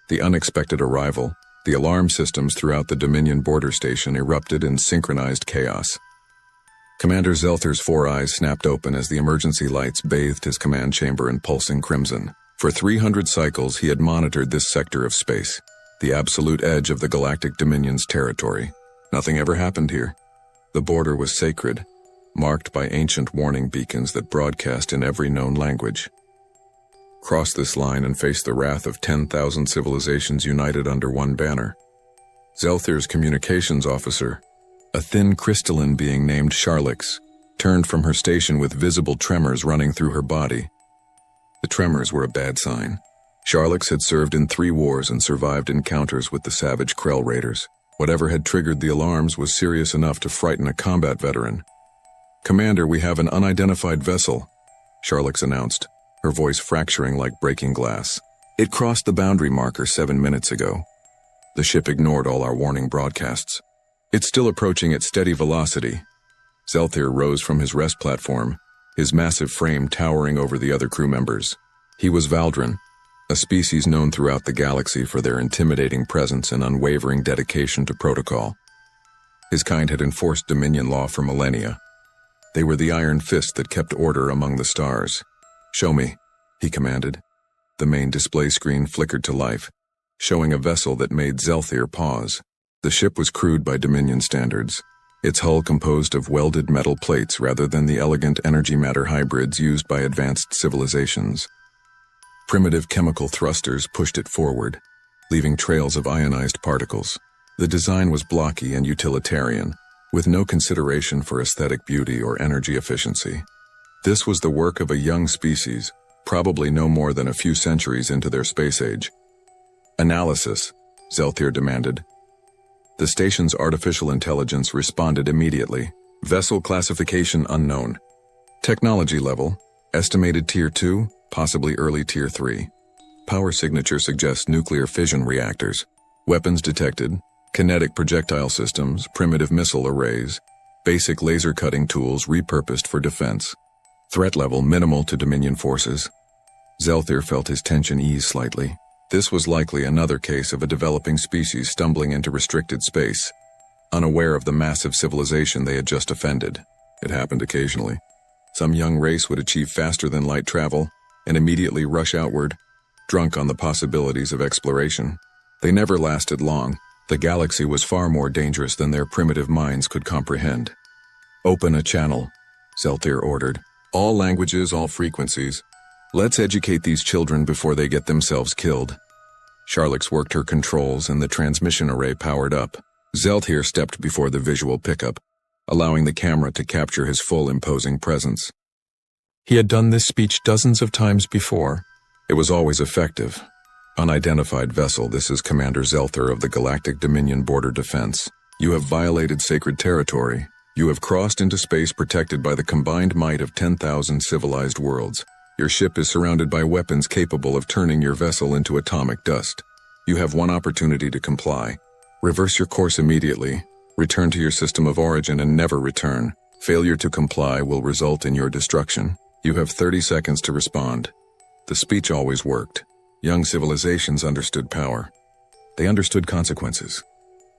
The unexpected arrival, the alarm systems throughout the Dominion border station erupted in synchronized chaos. Commander Zelther's 4 eyes snapped open as the emergency lights bathed his command chamber in pulsing crimson. For 300 cycles he had monitored this sector of space, the absolute edge of the Galactic Dominion's territory. Nothing ever happened here. The border was sacred, marked by ancient warning beacons that broadcast in every known language. Cross this line and face the wrath of 10,000 civilizations united under one banner. Zelther's communications officer, a thin crystalline being named Charlix, turned from her station with visible tremors running through her body. The tremors were a bad sign. Charlix had served in 3 wars and survived encounters with the savage Krell raiders. Whatever had triggered the alarms was serious enough to frighten a combat veteran. "Commander, we have an unidentified vessel," Charlix announced, her voice fracturing like breaking glass. "It crossed the boundary marker 7 minutes ago. The ship ignored all our warning broadcasts. It's still approaching at steady velocity." Zelther rose from his rest platform, his massive frame towering over the other crew members. He was Valdrin, a species known throughout the galaxy for their intimidating presence and unwavering dedication to protocol. His kind had enforced Dominion law for millennia. They were the iron fist that kept order among the stars. "Show me," he commanded. The main display screen flickered to life, showing a vessel that made Zelther pause. The ship was crude by Dominion standards, its hull composed of welded metal plates rather than the elegant energy-matter hybrids used by advanced civilizations. Primitive chemical thrusters pushed it forward, leaving trails of ionized particles. The design was blocky and utilitarian, with no consideration for aesthetic beauty or energy efficiency. This was the work of a young species, probably no more than a few centuries into their space age. "Analysis," Zelther demanded. The station's artificial intelligence responded immediately. "Vessel classification unknown. Technology level, estimated Tier 2, possibly early Tier 3. Power signature suggests nuclear fission reactors. Weapons detected, kinetic projectile systems, primitive missile arrays, basic laser cutting tools repurposed for defense. Threat level minimal to Dominion forces." Zelther felt his tension ease slightly. This was likely another case of a developing species stumbling into restricted space, unaware of the massive civilization they had just offended. It happened occasionally. Some young race would achieve faster-than-light travel and immediately rush outward, drunk on the possibilities of exploration. They never lasted long. The galaxy was far more dangerous than their primitive minds could comprehend. "Open a channel," Zelther ordered. "All languages, all frequencies. Let's educate these children before they get themselves killed." Charlix worked her controls and the transmission array powered up. Zelther stepped before the visual pickup, allowing the camera to capture his full imposing presence. He had done this speech dozens of times before. It was always effective. "Unidentified vessel, this is Commander Zelther of the Galactic Dominion Border Defense. You have violated sacred territory. You have crossed into space protected by the combined might of 10,000 civilized worlds. Your ship is surrounded by weapons capable of turning your vessel into atomic dust. You have one opportunity to comply. Reverse your course immediately, return to your system of origin and never return. Failure to comply will result in your destruction. You have 30 seconds to respond." The speech always worked. Young civilizations understood power. They understood consequences.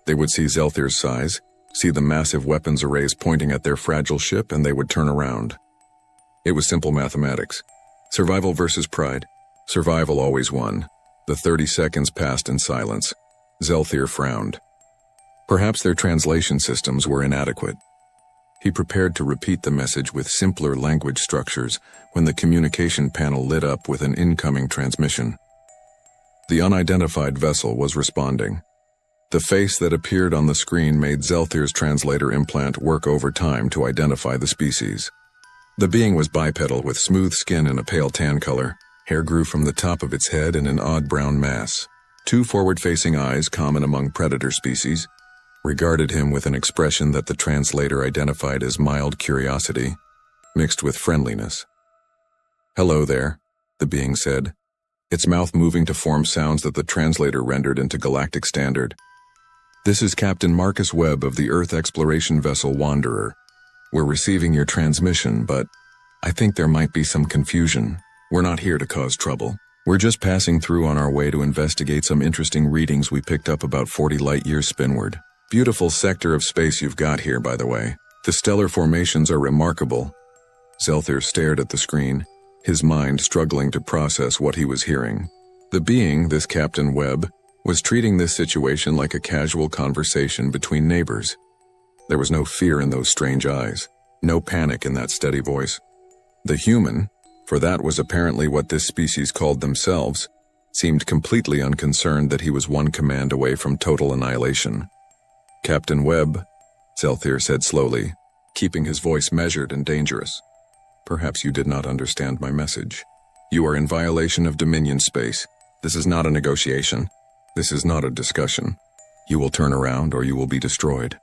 They would see Zelther's size, see the massive weapons arrays pointing at their fragile ship, and they would turn around. It was simple mathematics. Survival versus pride. Survival always won. The 30 seconds passed in silence. Zelther frowned. Perhaps their translation systems were inadequate. He prepared to repeat the message with simpler language structures when the communication panel lit up with an incoming transmission. The unidentified vessel was responding. The face that appeared on the screen made Zelther's translator implant work overtime to identify the species. The being was bipedal with smooth skin and a pale tan color. Hair grew from the top of its head in an odd brown mass. 2 forward-facing eyes, common among predator species, regarded him with an expression that the translator identified as mild curiosity, mixed with friendliness. "Hello there," the being said, its mouth moving to form sounds that the translator rendered into Galactic Standard. "This is Captain Marcus Webb of the Earth exploration vessel Wanderer. We're receiving your transmission, but I think there might be some confusion. We're not here to cause trouble. We're just passing through on our way to investigate some interesting readings we picked up about 40 light-years spinward. Beautiful sector of space you've got here, by the way. The stellar formations are remarkable." Zelther stared at the screen, his mind struggling to process what he was hearing. The being, this Captain Webb, was treating this situation like a casual conversation between neighbors. There was no fear in those strange eyes, no panic in that steady voice. The human, for that was apparently what this species called themselves, seemed completely unconcerned that he was one command away from total annihilation. "Captain Webb," Zelther said slowly, keeping his voice measured and dangerous. "Perhaps you did not understand my message. You are in violation of Dominion space. This is not a negotiation. This is not a discussion. You will turn around or you will be destroyed."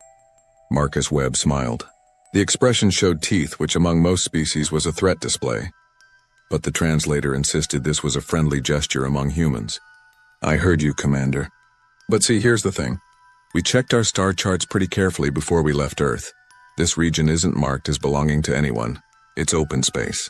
Marcus Webb smiled. The expression showed teeth, which among most species was a threat display. But the translator insisted this was a friendly gesture among humans. "I heard you, Commander. But see, here's the thing. We checked our star charts pretty carefully before we left Earth. This region isn't marked as belonging to anyone. It's open space.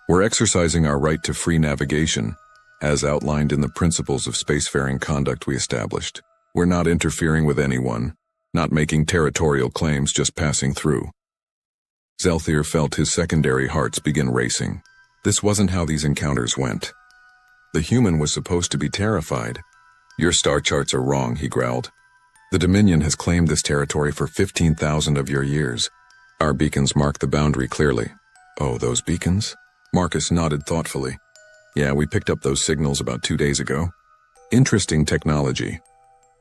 We're exercising our right to free navigation, as outlined in the principles of spacefaring conduct we established. We're not interfering with anyone, not making territorial claims, just passing through." Zelther felt his secondary hearts begin racing. This wasn't how these encounters went. The human was supposed to be terrified. "Your star charts are wrong," he growled. "The Dominion has claimed this territory for 15,000 of your years. Our beacons mark the boundary clearly." "Oh, those beacons?" Marcus nodded thoughtfully. "Yeah, we picked up those signals about 2 days ago. Interesting technology.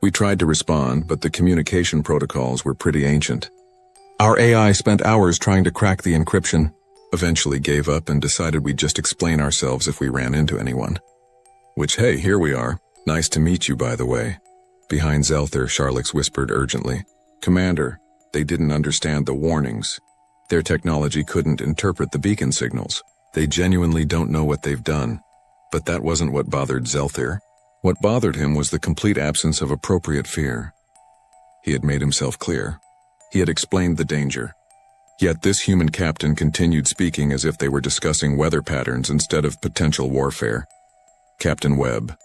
We tried to respond, but the communication protocols were pretty ancient. Our AI spent hours trying to crack the encryption, eventually gave up and decided we'd just explain ourselves if we ran into anyone. Which, hey, here we are. Nice to meet you, by the way." Behind Zelther, Sharlix whispered urgently, "Commander, they didn't understand the warnings. Their technology couldn't interpret the beacon signals. They genuinely don't know what they've done." But that wasn't what bothered Zelther. What bothered him was the complete absence of appropriate fear. He had made himself clear. He had explained the danger. Yet this human captain continued speaking as if they were discussing weather patterns instead of potential warfare. "Captain Webb,"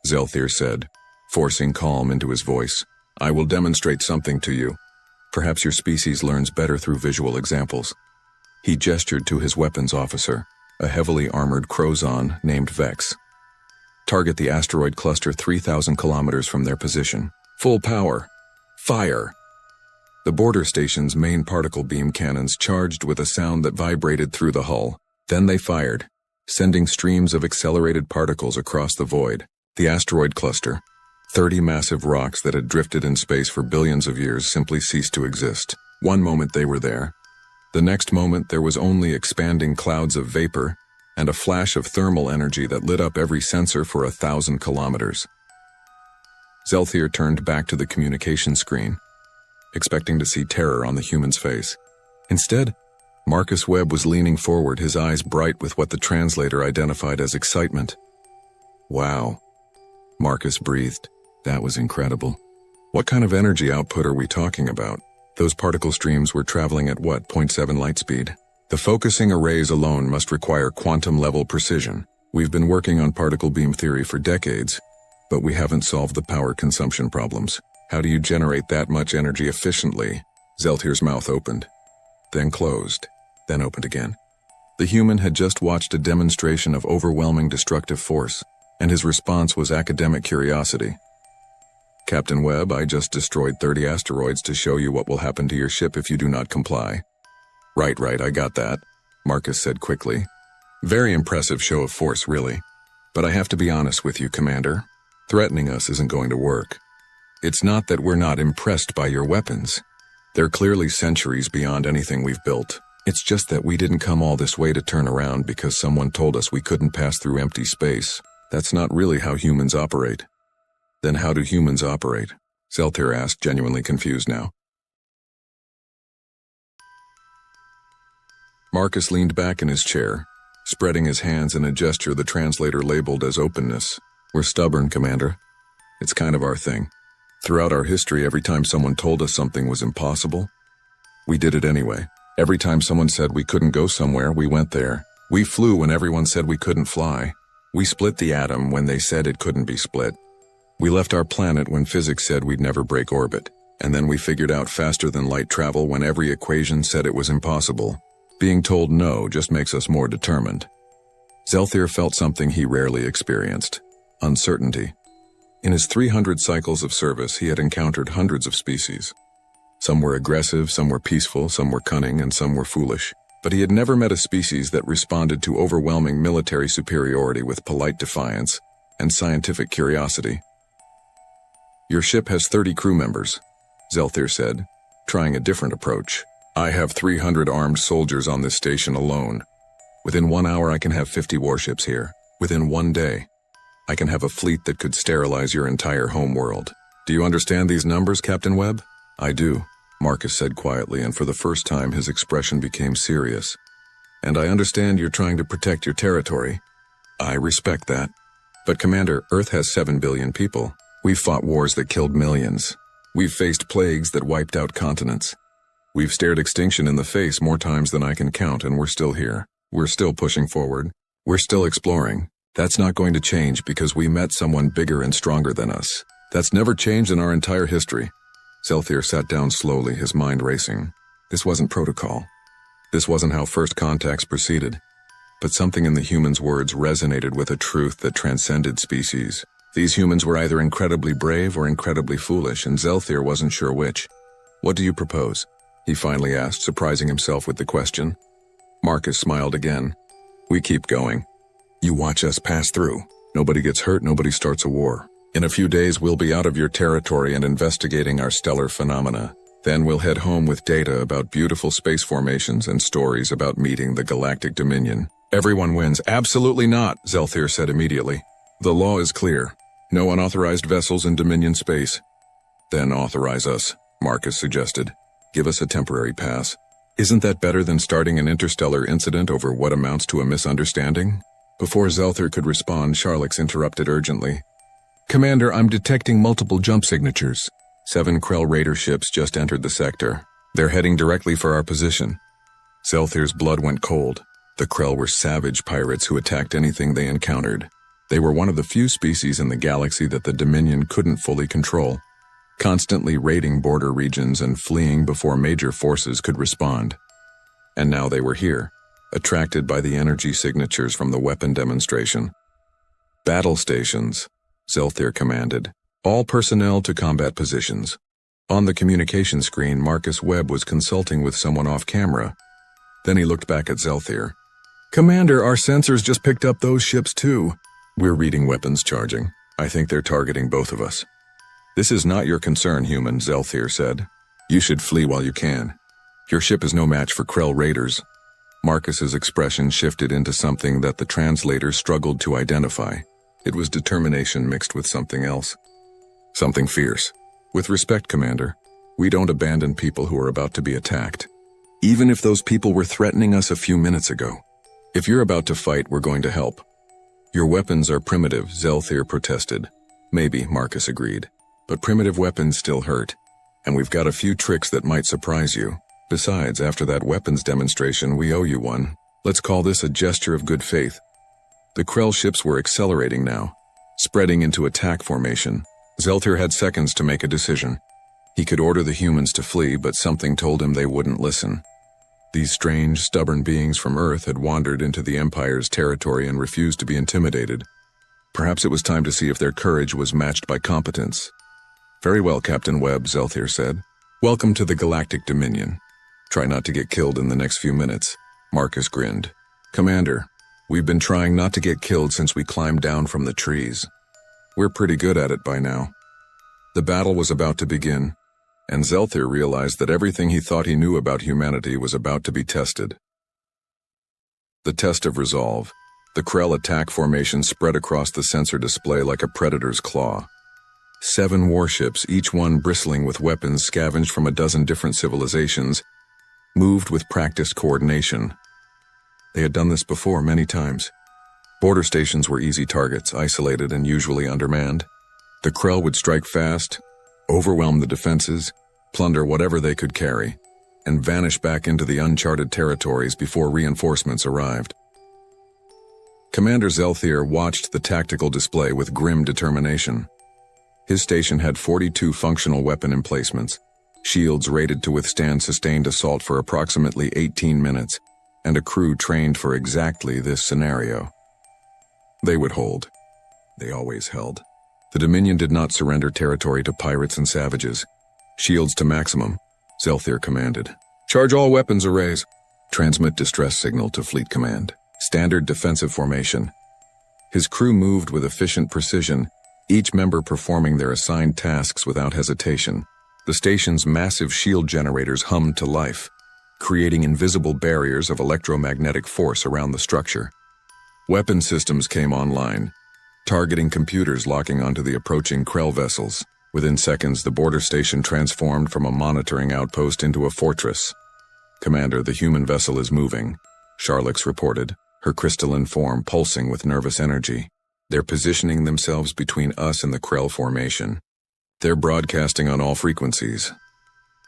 Zelther said, forcing calm into his voice, "I will demonstrate something to you. Perhaps your species learns better through visual examples." He gestured to his weapons officer, a heavily armored Crozon named Vex. "Target the asteroid cluster 3,000 kilometers from their position. Full power. Fire!" The border station's main particle beam cannons charged with a sound that vibrated through the hull. Then they fired, sending streams of accelerated particles across the void. The asteroid cluster, 30 massive rocks that had drifted in space for billions of years, simply ceased to exist. One moment they were there. The next moment there was only expanding clouds of vapor and a flash of thermal energy that lit up every sensor for 1,000 kilometers. Zelther turned back to the communication screen, expecting to see terror on the human's face. Instead, Marcus Webb was leaning forward, his eyes bright with what the translator identified as excitement. "Wow," Marcus breathed. "That was incredible. What kind of energy output are we talking about?" Those particle streams were traveling at what, 0.7 light speed? The focusing arrays alone must require quantum-level precision. We've been working on particle beam theory for decades, but we haven't solved the power consumption problems. How do you generate that much energy efficiently? Zelther's mouth opened, then closed, then opened again. The human had just watched a demonstration of overwhelming destructive force, and his response was academic curiosity. "Captain Webb, I just destroyed 30 asteroids to show you what will happen to your ship if you do not comply." Right, I got that," Marcus said quickly. "Very impressive show of force, really. But I have to be honest with you, Commander. Threatening us isn't going to work. It's not that we're not impressed by your weapons. They're clearly centuries beyond anything we've built. It's just that we didn't come all this way to turn around because someone told us we couldn't pass through empty space. That's not really how humans operate." "Then how do humans operate?" Zelther asked, genuinely confused now. Marcus leaned back in his chair, spreading his hands in a gesture the translator labeled as openness. "We're stubborn, Commander. It's kind of our thing. Throughout our history, every time someone told us something was impossible, we did it anyway. Every time someone said we couldn't go somewhere, we went there. We flew when everyone said we couldn't fly. We split the atom when they said it couldn't be split. We left our planet when physics said we'd never break orbit. And then we figured out faster than light travel when every equation said it was impossible. Being told no just makes us more determined. Zelthir felt something he rarely experienced: uncertainty. In his 300 cycles of service, he had encountered hundreds of species. Some were aggressive, some were peaceful, some were cunning, and some were foolish. But he had never met a species that responded to overwhelming military superiority with polite defiance and scientific curiosity. "Your ship has 30 crew members," Zelthir said, trying a different approach. "I have 300 armed soldiers on this station alone. Within 1 hour I can have 50 warships here. Within 1 day, I can have a fleet that could sterilize your entire homeworld. Do you understand these numbers, Captain Webb?" "I do," Marcus said quietly, and for the first time his expression became serious. "And I understand you're trying to protect your territory." "I respect that. But Commander, Earth has 7 billion people. We've fought wars that killed millions. We've faced plagues that wiped out continents. We've stared extinction in the face more times than I can count, and we're still here. We're still pushing forward. We're still exploring. That's not going to change because we met someone bigger and stronger than us. That's never changed in our entire history." Zelthir sat down slowly, his mind racing. This wasn't protocol. This wasn't how first contacts proceeded. But something in the humans' words resonated with a truth that transcended species. These humans were either incredibly brave or incredibly foolish, and Zelthir wasn't sure which. "What do you propose?" he finally asked, surprising himself with the question. Marcus smiled again. "We keep going. You watch us pass through. Nobody gets hurt, nobody starts a war. In a few days we'll be out of your territory and investigating our stellar phenomena. Then we'll head home with data about beautiful space formations and stories about meeting the Galactic Dominion. Everyone wins." "Absolutely not," Zelthir said immediately. "The law is clear. No unauthorized vessels in Dominion space." "Then authorize us," Marcus suggested. "Give us a temporary pass. Isn't that better than starting an interstellar incident over what amounts to a misunderstanding?" Before Zelthir could respond, Sharlix interrupted urgently. "Commander, I'm detecting multiple jump signatures. 7 Krell Raider ships just entered the sector. They're heading directly for our position." Zelthir's blood went cold. The Krell were savage pirates who attacked anything they encountered. They were one of the few species in the galaxy that the Dominion couldn't fully control, constantly raiding border regions and fleeing before major forces could respond. And now they were here, attracted by the energy signatures from the weapon demonstration. "Battle stations," Zelthir commanded. "All personnel to combat positions." On the communication screen, Marcus Webb was consulting with someone off camera. Then he looked back at Zelthir. "Commander, our sensors just picked up those ships too. We're reading weapons charging. I think they're targeting both of us." "This is not your concern, human," Zelthir said. "You should flee while you can. Your ship is no match for Krell Raiders." Marcus's expression shifted into something that the translator struggled to identify. It was determination mixed with something else. Something fierce. "With respect, Commander, we don't abandon people who are about to be attacked. Even if those people were threatening us a few minutes ago. If you're about to fight, we're going to help." "Your weapons are primitive," Zelthir protested. "Maybe," Marcus agreed. "But primitive weapons still hurt. And we've got a few tricks that might surprise you. Besides, after that weapons demonstration, we owe you one. Let's call this a gesture of good faith." The Krell ships were accelerating now, spreading into attack formation. Zelthir had seconds to make a decision. He could order the humans to flee, but something told him they wouldn't listen. These strange, stubborn beings from Earth had wandered into the Empire's territory and refused to be intimidated. Perhaps it was time to see if their courage was matched by competence. "Very well, Captain Webb," Zelthir said. "Welcome to the Galactic Dominion. Try not to get killed in the next few minutes." Marcus grinned. "Commander, we've been trying not to get killed since we climbed down from the trees. We're pretty good at it by now." The battle was about to begin, and Zelthir realized that everything he thought he knew about humanity was about to be tested. The test of resolve. The Krell attack formation spread across the sensor display like a predator's claw. 7 warships, each one bristling with weapons scavenged from a dozen different civilizations, moved with practiced coordination. They had done this before many times. Border stations were easy targets, isolated and usually undermanned. The Krell would strike fast, overwhelm the defenses, plunder whatever they could carry, and vanish back into the uncharted territories before reinforcements arrived. Commander Zelthier watched the tactical display with grim determination. His station had 42 functional weapon emplacements, shields rated to withstand sustained assault for approximately 18 minutes, and a crew trained for exactly this scenario. They would hold. They always held. The Dominion did not surrender territory to pirates and savages. Shields to maximum, Zelthier commanded. Charge all weapons arrays. Transmit distress signal to Fleet Command. Standard defensive formation. His crew moved with efficient precision, each member performing their assigned tasks without hesitation. The station's massive shield generators hummed to life, creating invisible barriers of electromagnetic force around the structure. Weapon systems came online, targeting computers locking onto the approaching Krell vessels. Within seconds, the border station transformed from a monitoring outpost into a fortress. Commander, the human vessel is moving, Charlix reported, her crystalline form pulsing with nervous energy. They're positioning themselves between us and the Krell formation. They're broadcasting on all frequencies.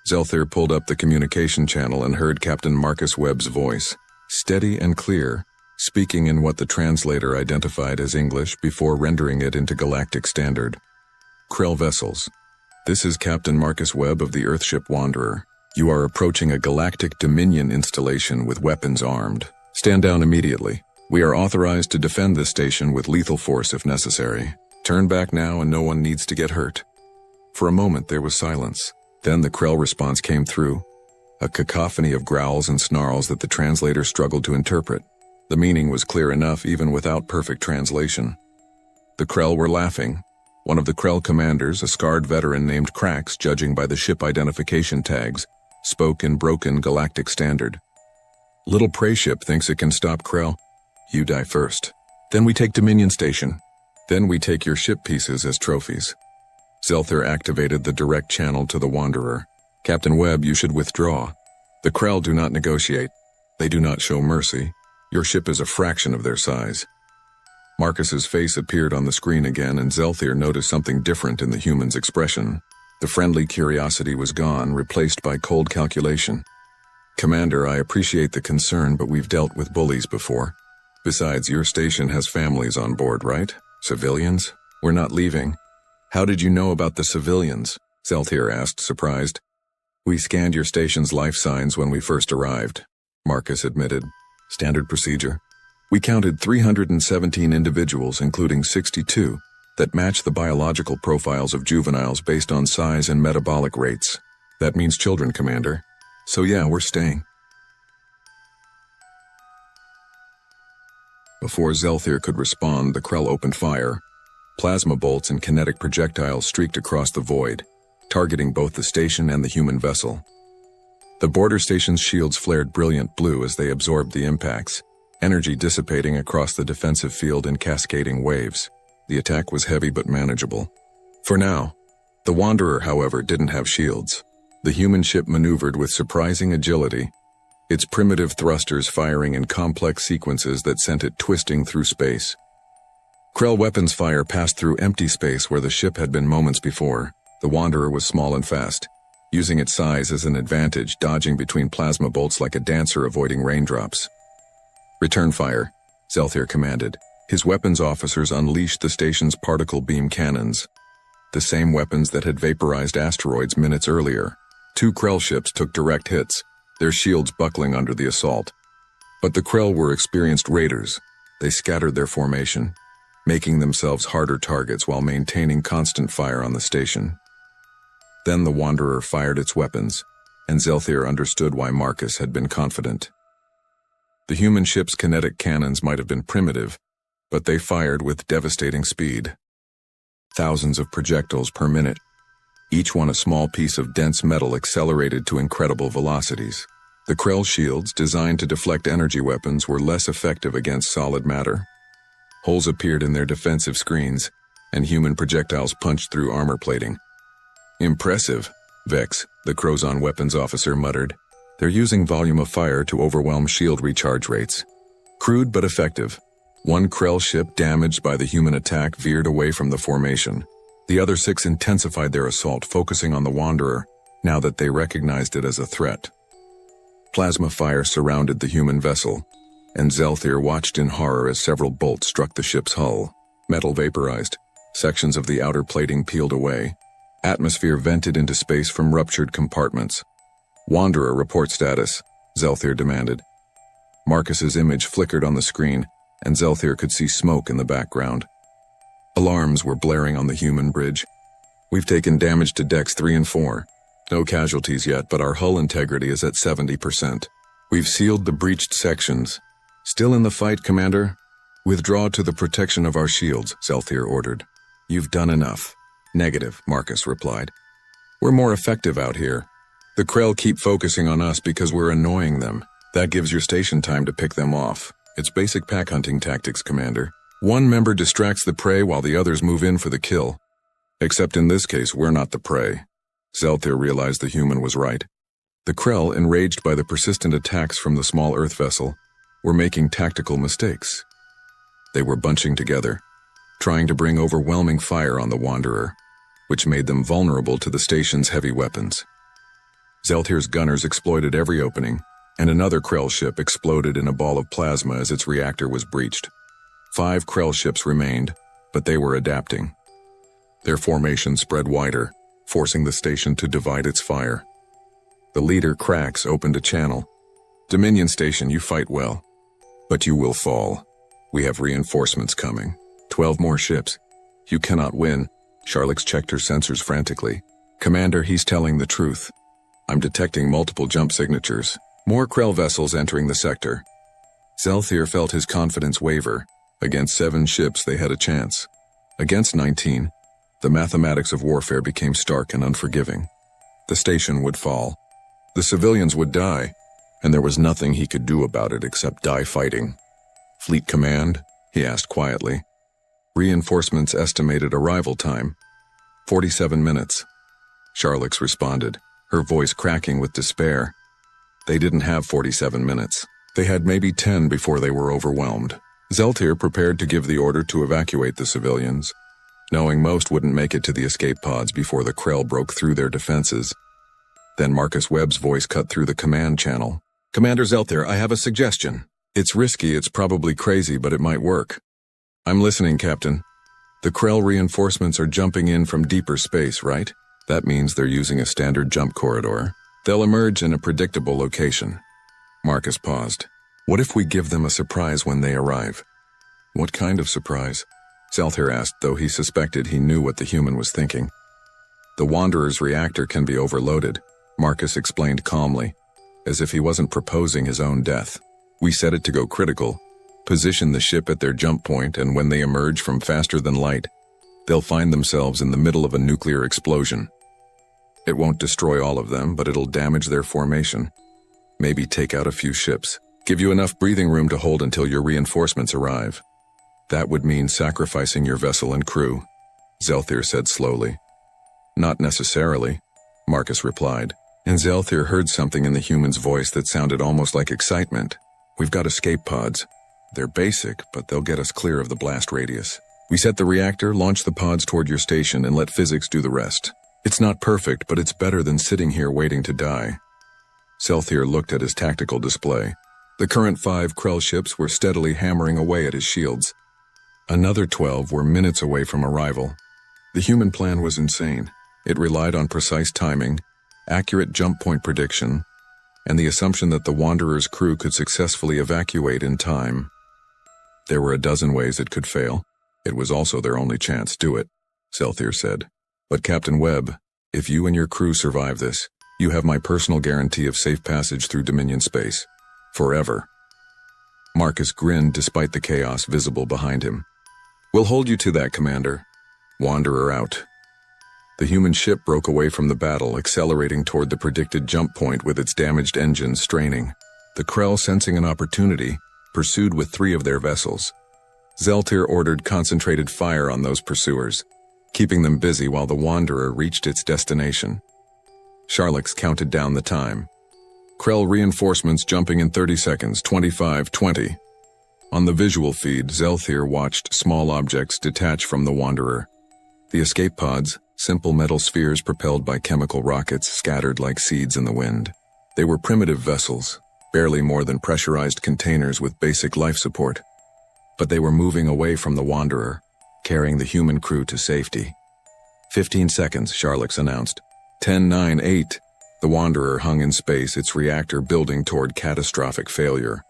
Zelthier pulled up the communication channel and heard Captain Marcus Webb's voice, steady and clear, speaking in what the translator identified as English before rendering it into Galactic standard. Krell vessels. This is Captain Marcus Webb of the Earthship Wanderer. You are approaching a Galactic Dominion installation with weapons armed. Stand down immediately. We are authorized to defend this station with lethal force if necessary. Turn back now and no one needs to get hurt. For a moment there was silence. Then the Krell response came through, a cacophony of growls and snarls that the translator struggled to interpret. The meaning was clear enough even without perfect translation. The Krell were laughing. One of the Krell commanders, a scarred veteran named Krax, judging by the ship identification tags, spoke in broken Galactic standard. Little prey ship thinks it can stop Krell. You die first. Then we take Dominion Station. Then we take your ship pieces as trophies. Zelthier activated the direct channel to the Wanderer. Captain Webb, you should withdraw. The Krell do not negotiate. They do not show mercy. Your ship is a fraction of their size. Marcus's face appeared on the screen again, and Zelthier noticed something different in the human's expression. The friendly curiosity was gone, replaced by cold calculation. Commander, I appreciate the concern, but we've dealt with bullies before. Besides, your station has families on board, right? Civilians? We're not leaving. How did you know about the civilians? Zelthier asked, surprised. We scanned your station's life signs when we first arrived, Marcus admitted. Standard procedure. We counted 317 individuals, including 62, that match the biological profiles of juveniles based on size and metabolic rates. That means children, Commander. So yeah, we're staying. Before Zelthier could respond, the Krell opened fire. Plasma bolts and kinetic projectiles streaked across the void, targeting both the station and the human vessel. The border station's shields flared brilliant blue as they absorbed the impacts, energy dissipating across the defensive field in cascading waves. The attack was heavy but manageable. For now. The Wanderer, however, didn't have shields. The human ship maneuvered with surprising agility, its primitive thrusters firing in complex sequences that sent it twisting through space. Krell weapons fire passed through empty space where the ship had been moments before. The Wanderer was small and fast, using its size as an advantage, dodging between plasma bolts like a dancer avoiding raindrops. Return fire, Zelthier commanded. His weapons officers unleashed the station's particle beam cannons, the same weapons that had vaporized asteroids minutes earlier. 2 Krell ships took direct hits, their shields buckling under the assault. But the Krell were experienced raiders. They scattered their formation, making themselves harder targets while maintaining constant fire on the station. Then the Wanderer fired its weapons, and Zelthier understood why Marcus had been confident. The human ship's kinetic cannons might have been primitive, but they fired with devastating speed. Thousands of projectiles per minute, each one a small piece of dense metal accelerated to incredible velocities. The Krell shields, designed to deflect energy weapons, were less effective against solid matter. Holes appeared in their defensive screens, and human projectiles punched through armor plating. Impressive, Vex, the Crozon weapons officer muttered. They're using volume of fire to overwhelm shield recharge rates. Crude but effective. 1 Krell ship damaged by the human attack veered away from the formation. The other 6 intensified their assault, focusing on the Wanderer, now that they recognized it as a threat. Plasma fire surrounded the human vessel, and Zelthir watched in horror as several bolts struck the ship's hull. Metal vaporized. Sections of the outer plating peeled away. Atmosphere vented into space from ruptured compartments. "Wanderer, report status," Zelthir demanded. Marcus's image flickered on the screen, and Zelthir could see smoke in the background. Alarms were blaring on the human bridge. "We've taken damage to decks 3 and 4. No casualties yet, but our hull integrity is at 70%. We've sealed the breached sections. Still in the fight, Commander? Withdraw to the protection of our shields," Zelthir ordered. "You've done enough." "Negative," Marcus replied. "We're more effective out here. The Krell keep focusing on us because we're annoying them. That gives your station time to pick them off. It's basic pack hunting tactics, Commander. One member distracts the prey while the others move in for the kill. Except in this case, we're not the prey." Zelthir realized the human was right. The Krell, enraged by the persistent attacks from the small Earth vessel, were making tactical mistakes. They were bunching together, trying to bring overwhelming fire on the Wanderer, which made them vulnerable to the station's heavy weapons. Zelthir's gunners exploited every opening, and another Krell ship exploded in a ball of plasma as its reactor was breached. 5 Krell ships remained, but they were adapting. Their formation spread wider, forcing the station to divide its fire. The leader, Krax, opened a channel. "Dominion Station, you fight well. But you will fall. We have reinforcements coming. 12 more ships. You cannot win." Charlix checked her sensors frantically. "Commander, he's telling the truth. I'm detecting multiple jump signatures. More Krell vessels entering the sector." Zelthir felt his confidence waver. Against 7 ships, they had a chance. Against 19, the mathematics of warfare became stark and unforgiving. The station would fall. The civilians would die, and there was nothing he could do about it except die fighting. "Fleet Command?" he asked quietly. Reinforcements estimated arrival time. 47 minutes. Charlix responded, her voice cracking with despair. They didn't have 47 minutes. They had maybe 10 before they were overwhelmed. Zelthir prepared to give the order to evacuate the civilians, knowing most wouldn't make it to the escape pods before the Krell broke through their defenses. Then Marcus Webb's voice cut through the command channel. "Commander Zelthir, I have a suggestion. It's risky, it's probably crazy, but it might work." "I'm listening, Captain." "The Krell reinforcements are jumping in from deeper space, right? That means they're using a standard jump corridor. They'll emerge in a predictable location." Marcus paused. "What if we give them a surprise when they arrive?" "What kind of surprise?" Zelthir asked, though he suspected he knew what the human was thinking. "The Wanderer's reactor can be overloaded," Marcus explained calmly, as if he wasn't proposing his own death. "We set it to go critical, position the ship at their jump point, and when they emerge from faster than light, they'll find themselves in the middle of a nuclear explosion. It won't destroy all of them, but it'll damage their formation. Maybe take out a few ships. Give you enough breathing room to hold until your reinforcements arrive. That would mean sacrificing your vessel and crew," Zelthir said slowly. "Not necessarily," Marcus replied, and Zelthir heard something in the human's voice that sounded almost like excitement. "We've got escape pods. They're basic, but they'll get us clear of the blast radius. We set the reactor, launch the pods toward your station, and let physics do the rest. It's not perfect, but it's better than sitting here waiting to die." Zelthir looked at his tactical display. The current 5 Krell ships were steadily hammering away at his shields. Another 12 were minutes away from arrival. The human plan was insane. It relied on precise timing, accurate jump point prediction, and the assumption that the Wanderer's crew could successfully evacuate in time. There were a dozen ways it could fail. It was also their only chance. "Do it," Zelthir said. "But Captain Webb, if you and your crew survive this, you have my personal guarantee of safe passage through Dominion space. Forever." Marcus grinned despite the chaos visible behind him. "We'll hold you to that, Commander. Wanderer out." The human ship broke away from the battle, accelerating toward the predicted jump point with its damaged engines straining. The Krell, sensing an opportunity, pursued with 3 of their vessels. Zelthir ordered concentrated fire on those pursuers, keeping them busy while the Wanderer reached its destination. Charlix counted down the time. "Krell reinforcements jumping in 30 seconds, 25, 20. On the visual feed, Zelthir watched small objects detach from the Wanderer. The escape pods, simple metal spheres propelled by chemical rockets, scattered like seeds in the wind. They were primitive vessels, barely more than pressurized containers with basic life support. But they were moving away from the Wanderer, carrying the human crew to safety. 15 seconds, Charlix announced. 10, 9, 8. The Wanderer hung in space, its reactor building toward catastrophic failure.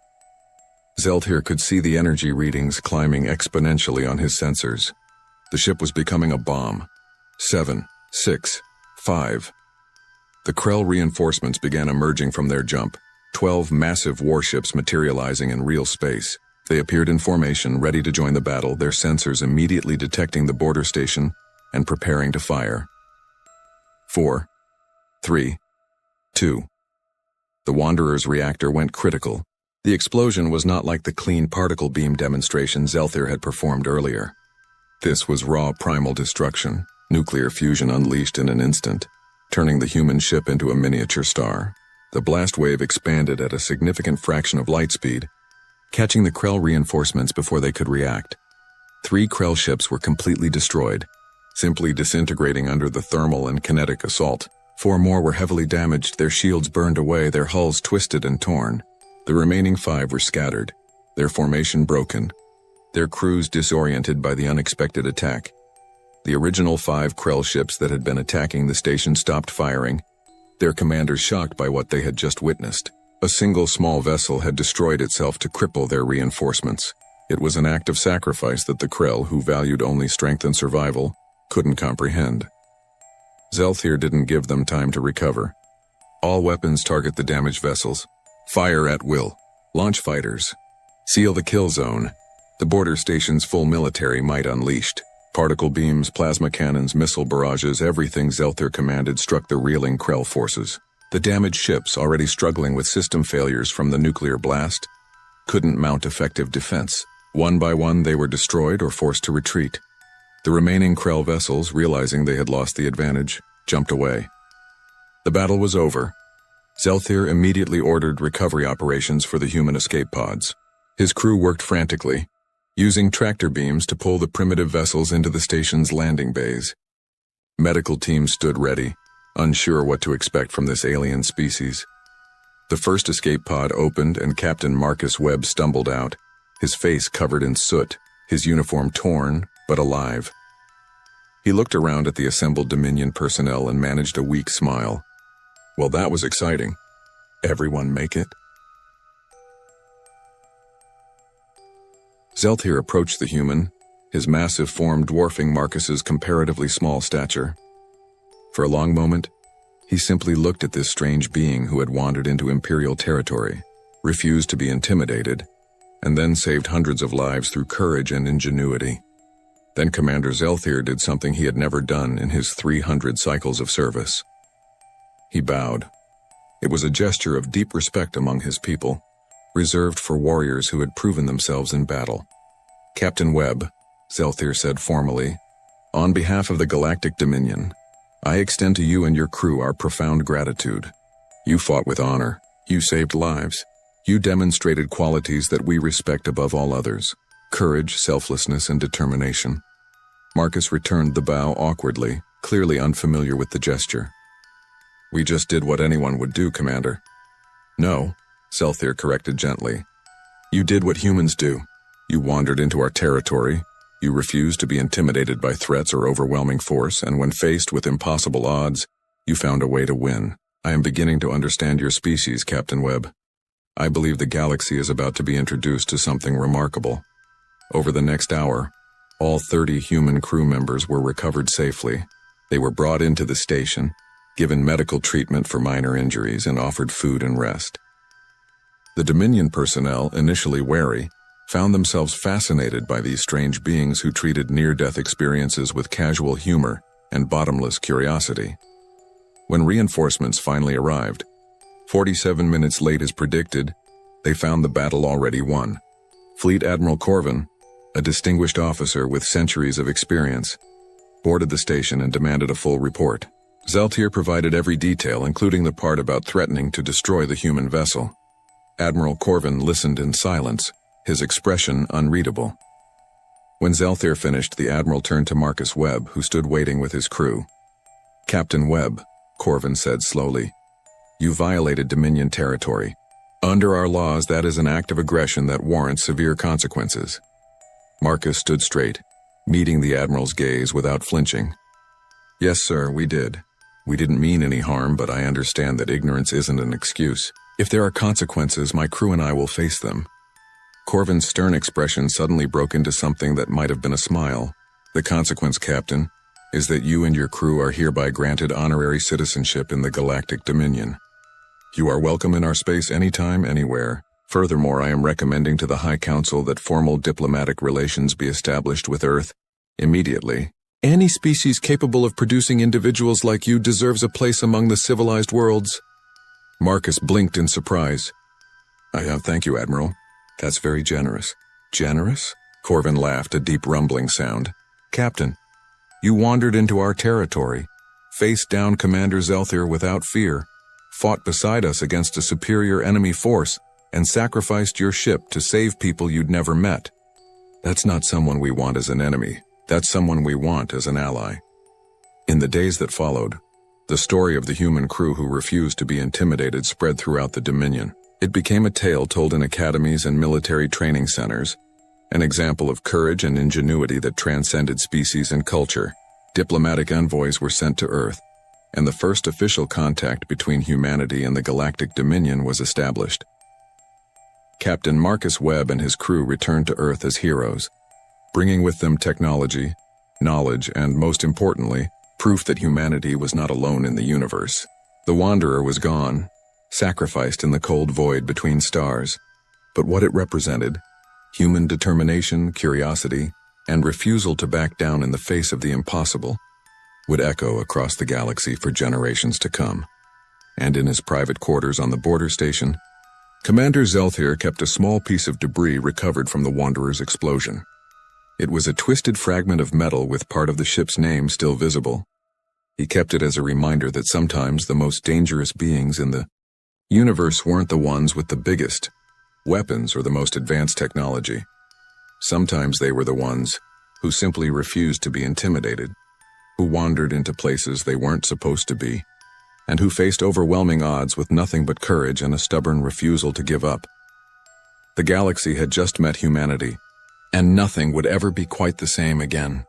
Zeltir could see the energy readings climbing exponentially on his sensors. The ship was becoming a bomb. 7, 6, 5. The Krell reinforcements began emerging from their jump, 12 massive warships materializing in real space. They appeared in formation, ready to join the battle, their sensors immediately detecting the border station and preparing to fire. 4, 3, 2. The Wanderer's reactor went critical. The explosion was not like the clean particle beam demonstration Zeltir had performed earlier. This was raw primal destruction, nuclear fusion unleashed in an instant, turning the human ship into a miniature star. The blast wave expanded at a significant fraction of light speed, catching the Krell reinforcements before they could react. 3 Krell ships were completely destroyed, simply disintegrating under the thermal and kinetic assault. 4 more were heavily damaged, their shields burned away, their hulls twisted and torn. The remaining 5 were scattered, their formation broken, their crews disoriented by the unexpected attack. The original 5 Krell ships that had been attacking the station stopped firing, their commanders shocked by what they had just witnessed. A single small vessel had destroyed itself to cripple their reinforcements. It was an act of sacrifice that the Krell, who valued only strength and survival, couldn't comprehend. Zeltir didn't give them time to recover. All weapons target the damaged vessels. Fire at will. Launch fighters. Seal the kill zone. The border station's full military might unleashed. Particle beams, plasma cannons, missile barrages, everything Zeltir commanded struck the reeling Krell forces. The damaged ships, already struggling with system failures from the nuclear blast, couldn't mount effective defense. One by one, they were destroyed or forced to retreat. The remaining Krell vessels, realizing they had lost the advantage, jumped away. The battle was over. Zeltir immediately ordered recovery operations for the human escape pods. His crew worked frantically, using tractor beams to pull the primitive vessels into the station's landing bays. Medical teams stood ready, unsure what to expect from this alien species. The first escape pod opened and Captain Marcus Webb stumbled out, his face covered in soot, his uniform torn but alive. He looked around at the assembled Dominion personnel and managed a weak smile. Well, that was exciting. Everyone make it? Zeltir approached the human, his massive form dwarfing Marcus's comparatively small stature. For a long moment, he simply looked at this strange being who had wandered into Imperial territory, refused to be intimidated, and then saved hundreds of lives through courage and ingenuity. Then Commander Zeltir did something he had never done in his 300 cycles of service. He bowed. It was a gesture of deep respect among his people, reserved for warriors who had proven themselves in battle. Captain Webb, Zeltir said formally, on behalf of the Galactic Dominion, I extend to you and your crew our profound gratitude. You fought with honor. You saved lives. You demonstrated qualities that we respect above all others: courage, selflessness, and determination. Marcus returned the bow awkwardly, clearly unfamiliar with the gesture. We just did what anyone would do, Commander. No, Zeltir corrected gently. You did what humans do. You wandered into our territory. You refused to be intimidated by threats or overwhelming force, and when faced with impossible odds, you found a way to win. I am beginning to understand your species, Captain Webb. I believe the galaxy is about to be introduced to something remarkable. Over the next hour, all 30 human crew members were recovered safely. They were brought into the station, given medical treatment for minor injuries, and offered food and rest. The Dominion personnel, initially wary, found themselves fascinated by these strange beings who treated near-death experiences with casual humor and bottomless curiosity. When reinforcements finally arrived, 47 minutes late as predicted, they found the battle already won. Fleet Admiral Corvin, a distinguished officer with centuries of experience, boarded the station and demanded a full report. Zeltir provided every detail, including the part about threatening to destroy the human vessel. Admiral Corvin listened in silence, his expression unreadable. When Zeltir finished, the Admiral turned to Marcus Webb, who stood waiting with his crew. Captain Webb, Corvin said slowly, you violated Dominion territory. Under our laws, that is an act of aggression that warrants severe consequences. Marcus stood straight, meeting the Admiral's gaze without flinching. Yes, sir, we did. We didn't mean any harm, but I understand that ignorance isn't an excuse. If there are consequences, my crew and I will face them. Corvin's stern expression suddenly broke into something that might have been a smile. The consequence, Captain, is that you and your crew are hereby granted honorary citizenship in the Galactic Dominion. You are welcome in our space anytime, anywhere. Furthermore, I am recommending to the High Council that formal diplomatic relations be established with Earth immediately. Any species capable of producing individuals like you deserves a place among the civilized worlds. Marcus blinked in surprise. Thank you, Admiral. That's very generous. Generous? Corvin laughed, a deep rumbling sound. Captain, you wandered into our territory, faced down Commander Zelthir without fear, fought beside us against a superior enemy force, and sacrificed your ship to save people you'd never met. That's not someone we want as an enemy. That's someone we want as an ally. In the days that followed, the story of the human crew who refused to be intimidated spread throughout the Dominion. It became a tale told in academies and military training centers, an example of courage and ingenuity that transcended species and culture. Diplomatic envoys were sent to Earth, and the first official contact between humanity and the Galactic Dominion was established. Captain Marcus Webb and his crew returned to Earth as heroes, bringing with them technology, knowledge, and most importantly, proof that humanity was not alone in the universe. The Wanderer was gone, sacrificed in the cold void between stars, but what it represented, human determination, curiosity, and refusal to back down in the face of the impossible, would echo across the galaxy for generations to come. And in his private quarters on the border station, Commander Zelthir kept a small piece of debris recovered from the Wanderer's explosion. It was a twisted fragment of metal with part of the ship's name still visible. He kept it as a reminder that sometimes the most dangerous beings in the universe weren't the ones with the biggest weapons or the most advanced technology. Sometimes they were the ones who simply refused to be intimidated, who wandered into places they weren't supposed to be, and who faced overwhelming odds with nothing but courage and a stubborn refusal to give up. The galaxy had just met humanity, and nothing would ever be quite the same again.